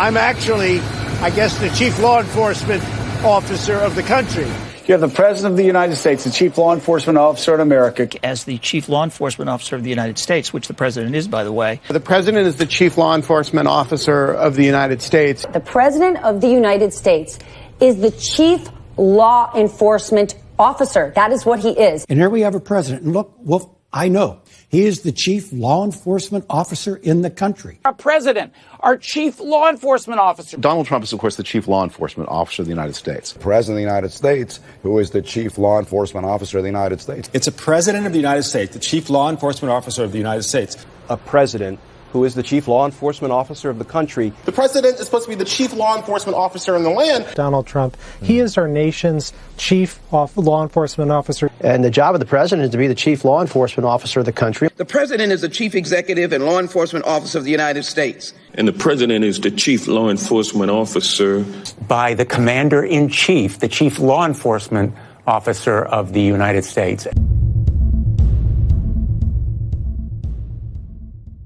I'm actually, I guess, the chief law enforcement officer of the country. You have the President of the United States, the chief law enforcement officer in America. As the chief law enforcement officer of the United States, which the President is, by the way. The President is the chief law enforcement officer of the United States. The President of the United States is the chief law enforcement officer. That is what he is. And here we have a president. And look, well, I know. He is the chief law enforcement officer in the country. Our president, our chief law enforcement officer. Donald Trump is, of course, the chief law enforcement officer of the United States. The President of the United States, who is the chief law enforcement officer of the United States. It's a President of the United States, the chief law enforcement officer of the United States. A president who is the chief law enforcement officer of the country. The president is supposed to be the chief law enforcement officer in the land. Donald Trump, he is our nation's chief law enforcement officer. And the job of the president is to be the chief law enforcement officer of the country. The president is the chief executive and law enforcement officer of the United States. And the president is the chief law enforcement officer. By the commander-in-chief, the chief law enforcement officer of the United States.